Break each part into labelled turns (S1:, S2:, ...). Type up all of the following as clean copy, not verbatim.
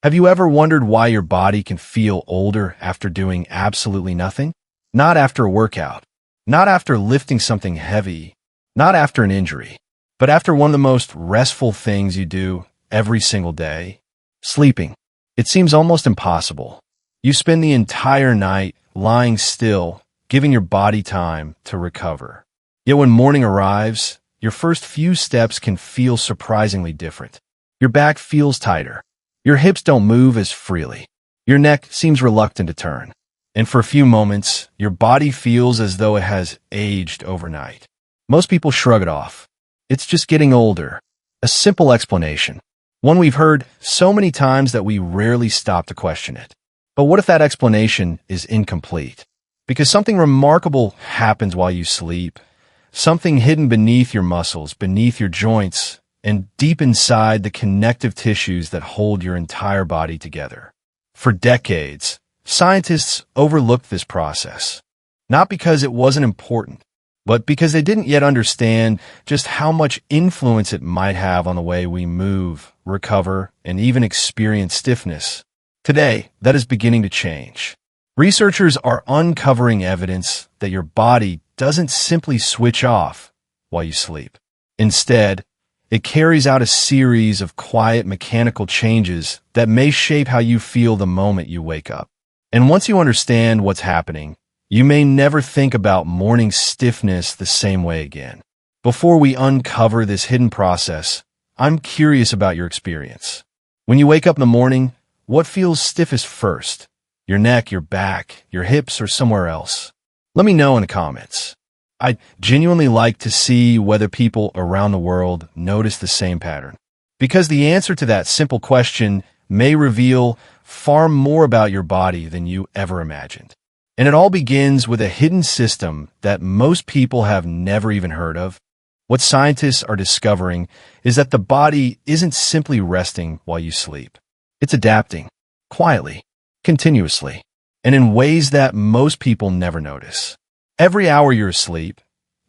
S1: Have you ever wondered why your body can feel older after doing absolutely nothing? Not after a workout, not after lifting something heavy, not after an injury, but after one of the most restful things you do every single day, sleeping. It seems almost impossible. You spend the entire night lying still, giving your body time to recover. Yet when morning arrives, your first few steps can feel surprisingly different. Your back feels tighter. Your hips don't move as freely. Your neck seems reluctant to turn. And for a few moments, your body feels as though it has aged overnight. Most people shrug it off. It's just getting older. A simple explanation. One we've heard so many times that we rarely stop to question it. But what if that explanation is incomplete? Because something remarkable happens while you sleep. Something hidden beneath your muscles, beneath your joints, and deep inside the connective tissues that hold your entire body together. For decades, scientists overlooked this process, not because it wasn't important, but because they didn't yet understand just how much influence it might have on the way we move, recover, and even experience stiffness. Today, that is beginning to change. Researchers are uncovering evidence that your body doesn't simply switch off while you sleep. Instead, it carries out a series of quiet mechanical changes that may shape how you feel the moment you wake up. And once you understand what's happening, you may never think about morning stiffness the same way again. Before we uncover this hidden process, I'm curious about your experience. When you wake up in the morning, what feels stiffest first? Your neck, your back, your hips, or somewhere else? Let me know in the comments. I'd genuinely like to see whether people around the world notice the same pattern. Because the answer to that simple question may reveal far more about your body than you ever imagined. And it all begins with a hidden system that most people have never even heard of. What scientists are discovering is that the body isn't simply resting while you sleep. It's adapting, quietly, continuously, and in ways that most people never notice. Every hour you're asleep,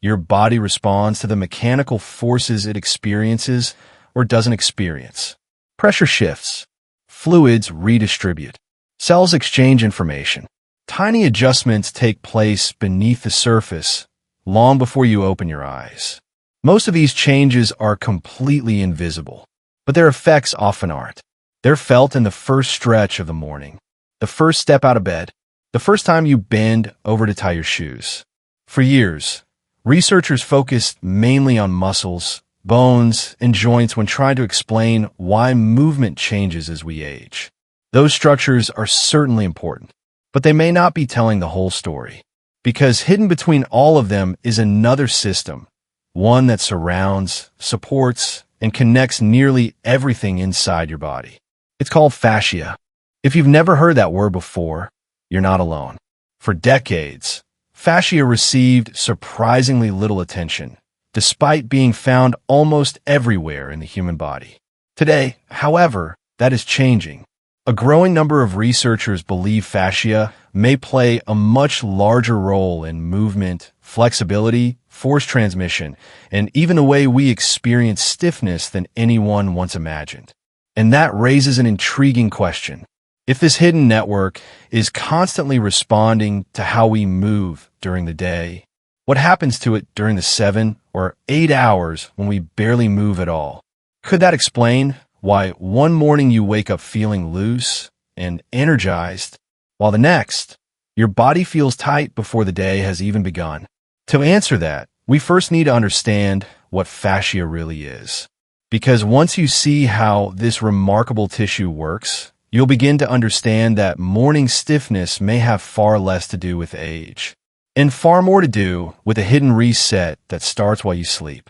S1: your body responds to the mechanical forces it experiences or doesn't experience. Pressure shifts, fluids redistribute, cells exchange information. Tiny adjustments take place beneath the surface long before you open your eyes. Most of these changes are completely invisible, but their effects often aren't. They're felt in the first stretch of the morning, the first step out of bed, the first time you bend over to tie your shoes. For years, researchers focused mainly on muscles, bones, and joints when trying to explain why movement changes as we age. Those structures are certainly important, but they may not be telling the whole story, because hidden between all of them is another system, one that surrounds, supports, and connects nearly everything inside your body. It's called fascia. If you've never heard that word before, you're not alone. For decades, fascia received surprisingly little attention, despite being found almost everywhere in the human body. Today, however, that is changing. A growing number of researchers believe fascia may play a much larger role in movement, flexibility, force transmission, and even the way we experience stiffness than anyone once imagined. And that raises an intriguing question. If this hidden network is constantly responding to how we move during the day, what happens to it during the 7 or 8 hours when we barely move at all? Could that explain why one morning you wake up feeling loose and energized, while the next, your body feels tight before the day has even begun? To answer that, we first need to understand what fascia really is. Because once you see how this remarkable tissue works, you'll begin to understand that morning stiffness may have far less to do with age, and far more to do with a hidden reset that starts while you sleep.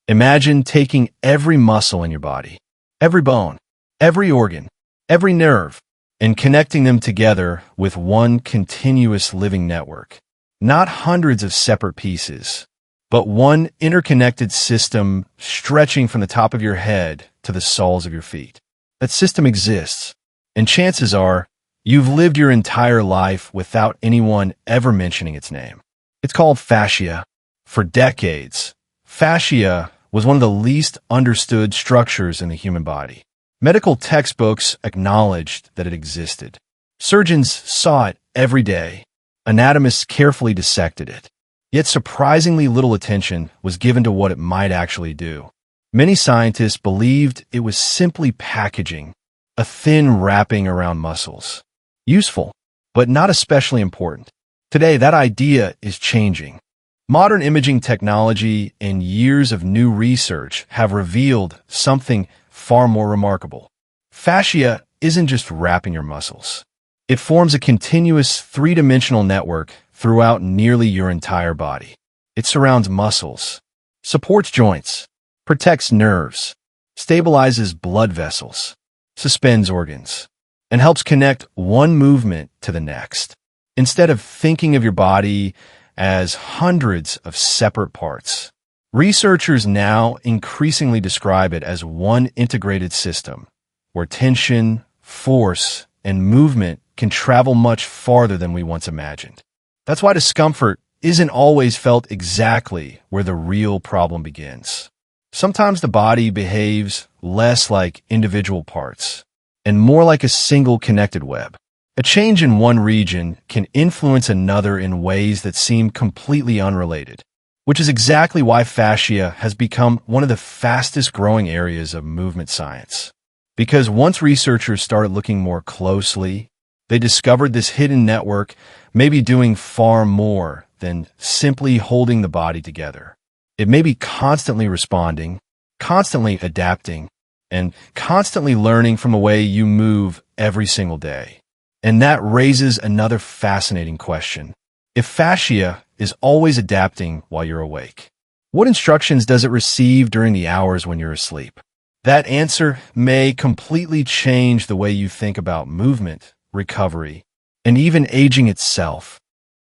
S1: Imagine taking every muscle in your body, every bone, every organ, every nerve, and connecting them together with one continuous living network. Not hundreds of separate pieces, but one interconnected system stretching from the top of your head to the soles of your feet. That system exists. And chances are, you've lived your entire life without anyone ever mentioning its name. It's called fascia. For decades, fascia was one of the least understood structures in the human body. Medical textbooks acknowledged that it existed. Surgeons saw it every day. Anatomists carefully dissected it. Yet surprisingly little attention was given to what it might actually do. Many scientists believed it was simply packaging, a thin wrapping around muscles. Useful, but not especially important. Today, that idea is changing. Modern imaging technology and years of new research have revealed something far more remarkable. Fascia isn't just wrapping your muscles. It forms a continuous three-dimensional network throughout nearly your entire body. It surrounds muscles, supports joints, protects nerves, stabilizes blood vessels, suspends organs, and helps connect one movement to the next. Instead of thinking of your body as hundreds of separate parts, researchers now increasingly describe it as one integrated system, where tension, force, and movement can travel much farther than we once imagined. That's why discomfort isn't always felt exactly where the real problem begins. Sometimes the body behaves less like individual parts and more like a single connected web. A change in one region can influence another in ways that seem completely unrelated, which is exactly why fascia has become one of the fastest growing areas of movement science. Because once researchers started looking more closely, they discovered this hidden network may be doing far more than simply holding the body together. It may be constantly responding, constantly adapting, and constantly learning from the way you move every single day. And that raises another fascinating question. If fascia is always adapting while you're awake, what instructions does it receive during the hours when you're asleep? That answer may completely change the way you think about movement, recovery, and even aging itself.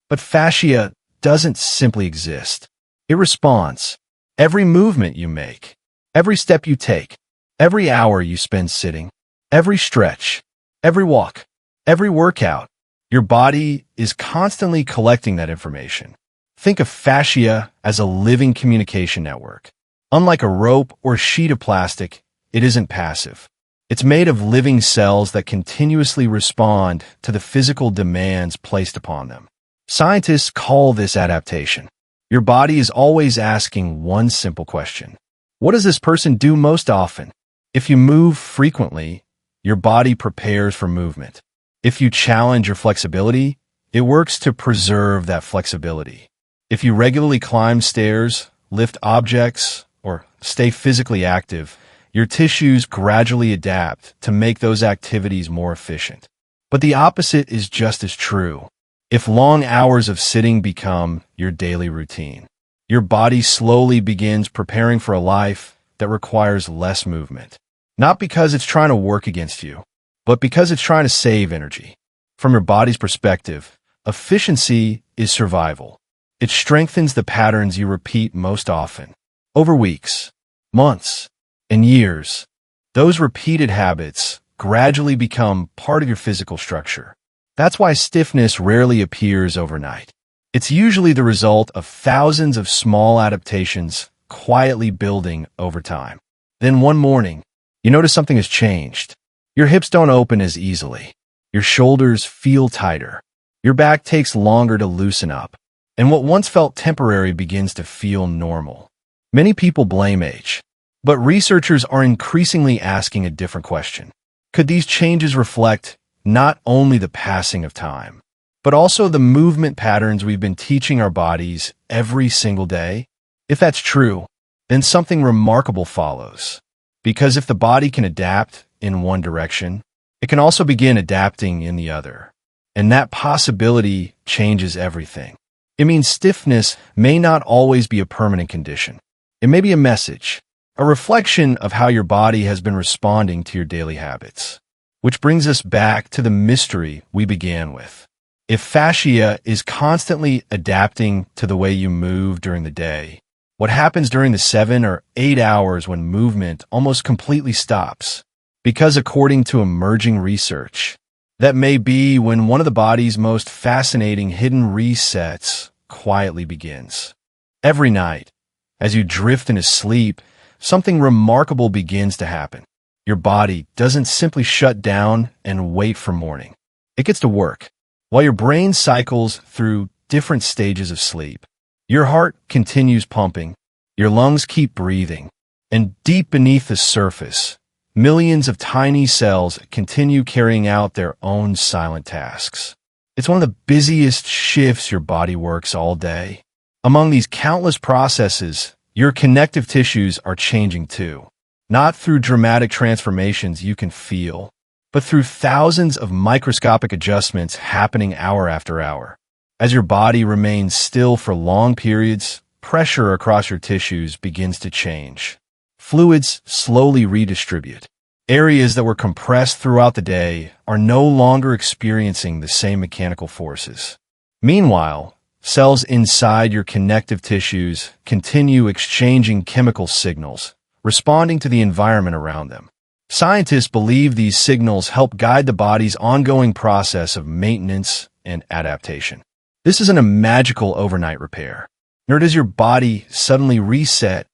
S1: But fascia doesn't simply exist. It responds. Every movement you make, every step you take, every hour you spend sitting, every stretch, every walk, every workout, your body is constantly collecting that information. Think of fascia as a living communication network. Unlike a rope or sheet of plastic, it isn't passive. It's made of living cells that continuously respond to the physical demands placed upon them. Scientists call this adaptation. Your body is always asking one simple question. What does this person do most often? If you move frequently, your body prepares for movement. If you challenge your flexibility, it works to preserve that flexibility. If you regularly climb stairs, lift objects, or stay physically active, your tissues gradually adapt to make those activities more efficient. But the opposite is just as true. If long hours of sitting become your daily routine, your body slowly begins preparing for a life that requires less movement. Not because it's trying to work against you, but because it's trying to save energy. From your body's perspective, efficiency is survival. It strengthens the patterns you repeat most often. Over weeks, months, and years, those repeated habits gradually become part of your physical structure. That's why stiffness rarely appears overnight. It's usually the result of thousands of small adaptations quietly building over time. Then one morning, you notice something has changed. Your hips don't open as easily. Your shoulders feel tighter. Your back takes longer to loosen up. And what once felt temporary begins to feel normal. Many people blame age, but researchers are increasingly asking a different question. Could these changes reflect not only the passing of time, but also the movement patterns we've been teaching our bodies every single day? If that's true, then something remarkable follows. Because if the body can adapt in one direction, it can also begin adapting in the other. And that possibility changes everything. It means stiffness may not always be a permanent condition. It may be a message, a reflection of how your body has been responding to your daily habits. Which brings us back to the mystery we began with. If fascia is constantly adapting to the way you move during the day, what happens during the 7 or 8 hours when movement almost completely stops? Because according to emerging research, that may be when one of the body's most fascinating hidden resets quietly begins. Every night, as you drift into sleep, something remarkable begins to happen. Your body doesn't simply shut down and wait for morning. It gets to work. While your brain cycles through different stages of sleep, your heart continues pumping, your lungs keep breathing, and deep beneath the surface, millions of tiny cells continue carrying out their own silent tasks. It's one of the busiest shifts your body works all day. Among these countless processes, your connective tissues are changing too. Not through dramatic transformations you can feel, but through thousands of microscopic adjustments happening hour after hour. As your body remains still for long periods, pressure across your tissues begins to change. Fluids slowly redistribute. Areas that were compressed throughout the day are no longer experiencing the same mechanical forces. Meanwhile, cells inside your connective tissues continue exchanging chemical signals, responding to the environment around them. Scientists believe these signals help guide the body's ongoing process of maintenance and adaptation. This isn't a magical overnight repair, nor does your body suddenly reset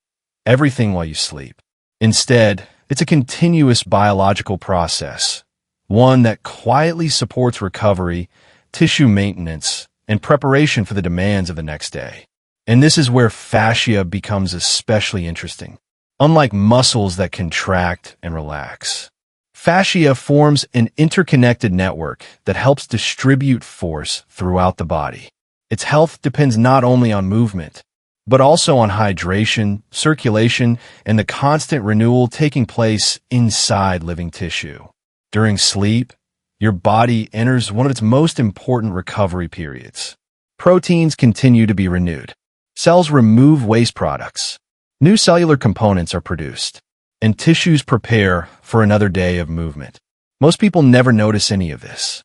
S1: everything while you sleep. Instead, it's a continuous biological process, one that quietly supports recovery, tissue maintenance, and preparation for the demands of the next day. And this is where fascia becomes especially interesting. Unlike muscles that contract and relax, fascia forms an interconnected network that helps distribute force throughout the body. Its health depends not only on movement, but also on hydration, circulation, and the constant renewal taking place inside living tissue. During sleep, your body enters one of its most important recovery periods. Proteins continue to be renewed. Cells remove waste products. New cellular components are produced, and tissues prepare for another day of movement. Most people never notice any of this.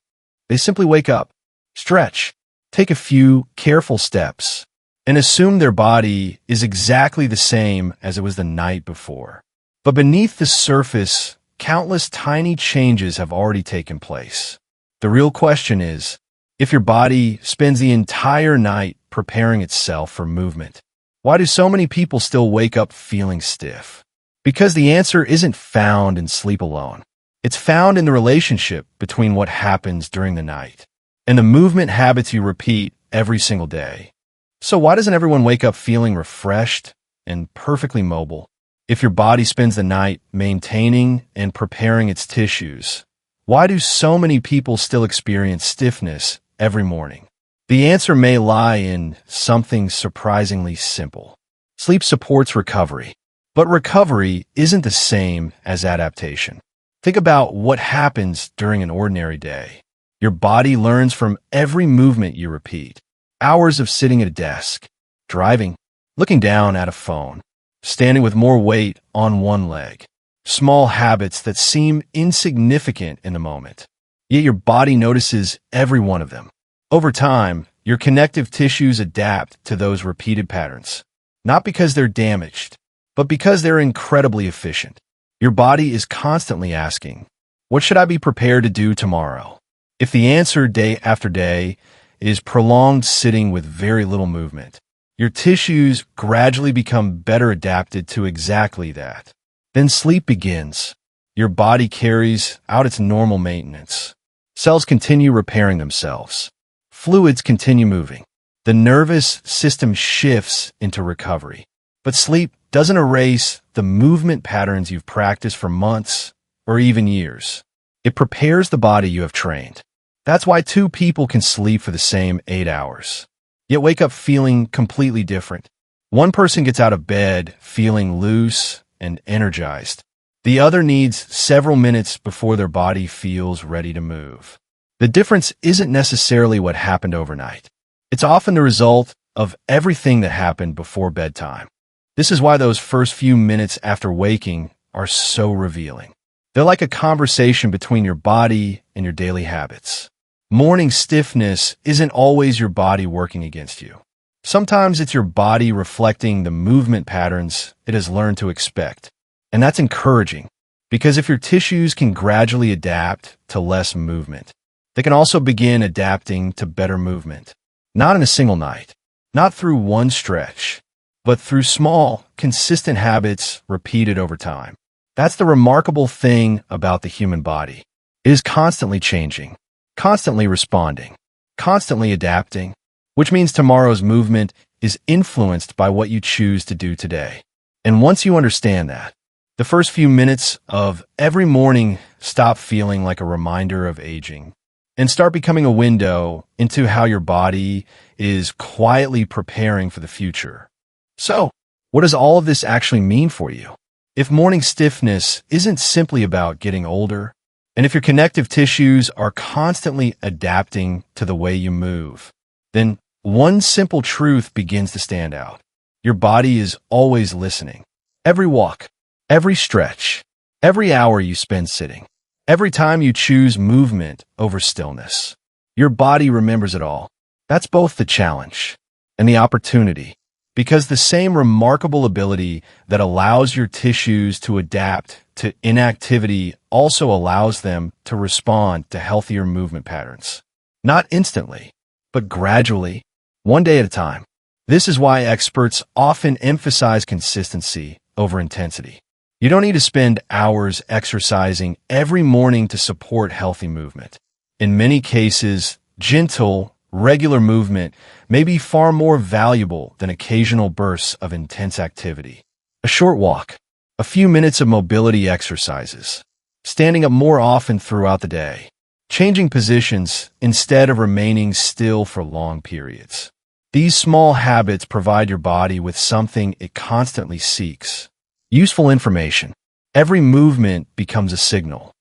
S1: They simply wake up, stretch, take a few careful steps, and assume their body is exactly the same as it was the night before. But beneath the surface, countless tiny changes have already taken place. The real question is, if your body spends the entire night preparing itself for movement, why do so many people still wake up feeling stiff? Because the answer isn't found in sleep alone. It's found in the relationship between what happens during the night and the movement habits you repeat every single day. So why doesn't everyone wake up feeling refreshed and perfectly mobile? If your body spends the night maintaining and preparing its tissues, why do so many people still experience stiffness every morning? The answer may lie in something surprisingly simple. Sleep supports recovery, but recovery isn't the same as adaptation. Think about what happens during an ordinary day. Your body learns from every movement you repeat. Hours of sitting at a desk, driving, looking down at a phone, standing with more weight on one leg. Small habits that seem insignificant in the moment, yet your body notices every one of them. Over time, your connective tissues adapt to those repeated patterns, not because they're damaged, but because they're incredibly efficient. Your body is constantly asking, what should I be prepared to do tomorrow? If the answer day after day is prolonged sitting with very little movement, your tissues gradually become better adapted to exactly that. Then sleep begins. Your body carries out its normal maintenance. Cells continue repairing themselves. Fluids continue moving. The nervous system shifts into recovery. But sleep doesn't erase the movement patterns you've practiced for months or even years. It prepares the body you have trained. That's why two people can sleep for the same 8 hours, yet wake up feeling completely different. One person gets out of bed feeling loose and energized. The other needs several minutes before their body feels ready to move. The difference isn't necessarily what happened overnight. It's often the result of everything that happened before bedtime. This is why those first few minutes after waking are so revealing. They're like a conversation between your body and your daily habits. Morning stiffness isn't always your body working against you. Sometimes it's your body reflecting the movement patterns it has learned to expect. And that's encouraging, because if your tissues can gradually adapt to less movement, they can also begin adapting to better movement. Not in a single night, not through one stretch, but through small, consistent habits repeated over time. That's the remarkable thing about the human body. It is constantly changing, constantly responding, constantly adapting, which means tomorrow's movement is influenced by what you choose to do today. And once you understand that, the first few minutes of every morning stop feeling like a reminder of aging and start becoming a window into how your body is quietly preparing for the future. So, what does all of this actually mean for you? If morning stiffness isn't simply about getting older, and if your connective tissues are constantly adapting to the way you move, then one simple truth begins to stand out. Your body is always listening. Every walk, every stretch, every hour you spend sitting, every time you choose movement over stillness, your body remembers it all. That's both the challenge and the opportunity, because the same remarkable ability that allows your tissues to adapt to inactivity also allows them to respond to healthier movement patterns. Not instantly, but gradually, one day at a time. This is why experts often emphasize consistency over intensity. You don't need to spend hours exercising every morning to support healthy movement. In many cases, gentle, regular movement may be far more valuable than occasional bursts of intense activity. A short walk, a few minutes of mobility exercises, standing up more often throughout the day, changing positions instead of remaining still for long periods. These small habits provide your body with something it constantly seeks: useful information. Every movement becomes a signal,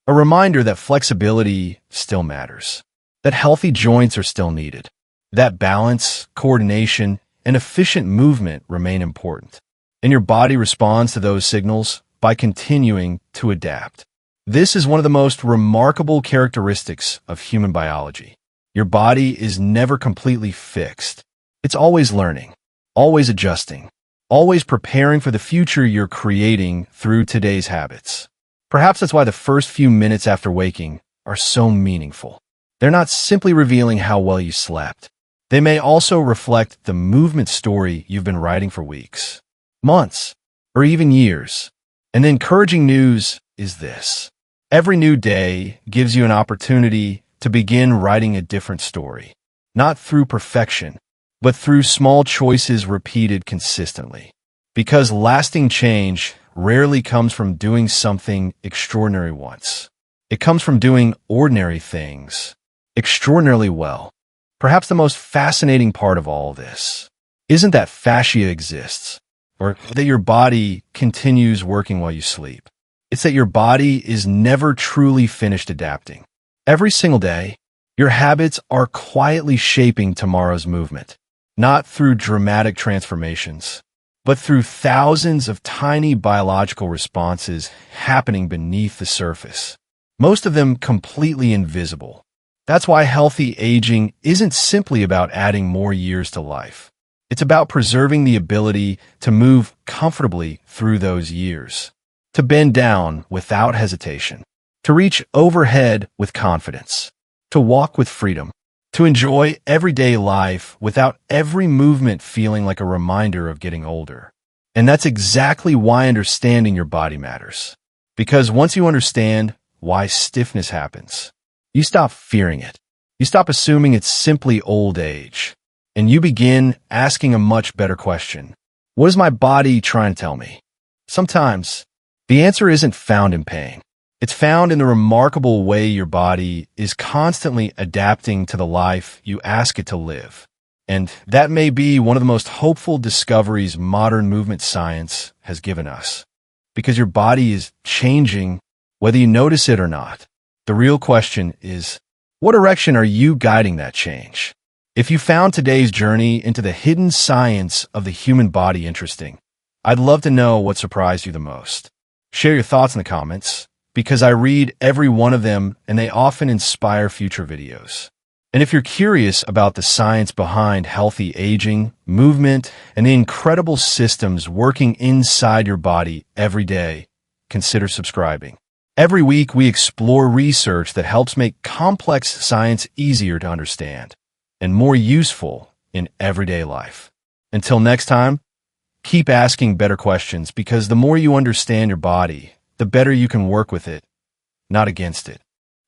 S1: a reminder that flexibility still matters, that healthy joints are still needed, that balance, coordination, and efficient movement remain important. And your body responds to those signals by continuing to adapt. This is one of the most remarkable characteristics of human biology. Your body is never completely fixed. It's always learning, always adjusting, always preparing for the future you're creating through today's habits. Perhaps that's why the first few minutes after waking are so meaningful. They're not simply revealing how well you slept. They may also reflect the movement story you've been writing for weeks, months, or even years. And the encouraging news is this: every new day gives you an opportunity to begin writing a different story, not through perfection, but through small choices repeated consistently. Because lasting change rarely comes from doing something extraordinary once. It comes from doing ordinary things extraordinarily well. Perhaps the most fascinating part of all this isn't that fascia exists, or that your body continues working while you sleep. It's that your body is never truly finished adapting. Every single day, your habits are quietly shaping tomorrow's movement, not through dramatic transformations, but through thousands of tiny biological responses happening beneath the surface, most of them completely invisible. That's why healthy aging isn't simply about adding more years to life. It's about preserving the ability to move comfortably through those years, to bend down without hesitation, to reach overhead with confidence, to walk with freedom, to enjoy everyday life without every movement feeling like a reminder of getting older. And that's exactly why understanding your body matters. Because once you understand why stiffness happens, you stop fearing it. You stop assuming it's simply old age. And you begin asking a much better question. What is my body trying to tell me? Sometimes, the answer isn't found in pain. It's found in the remarkable way your body is constantly adapting to the life you ask it to live. And that may be one of the most hopeful discoveries modern movement science has given us. Because your body is changing, whether you notice it or not. The real question is, what direction are you guiding that change? If you found today's journey into the hidden science of the human body interesting, I'd love to know what surprised you the most. Share your thoughts in the comments, because I read every one of them and they often inspire future videos. And if you're curious about the science behind healthy aging, movement, and the incredible systems working inside your body every day, consider subscribing. Every week, we explore research that helps make complex science easier to understand and more useful in everyday life. Until next time, keep asking better questions, because the more you understand your body, the better you can work with it, not against it.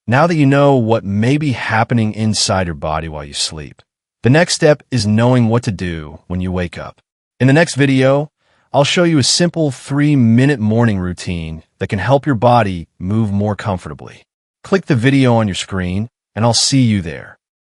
S1: Now that you know what may be happening inside your body while you sleep, the next step is knowing what to do when you wake up. In the next video, I'll show you a simple 3-minute morning routine that can help your body move more comfortably. Click the video on your screen, and I'll see you there.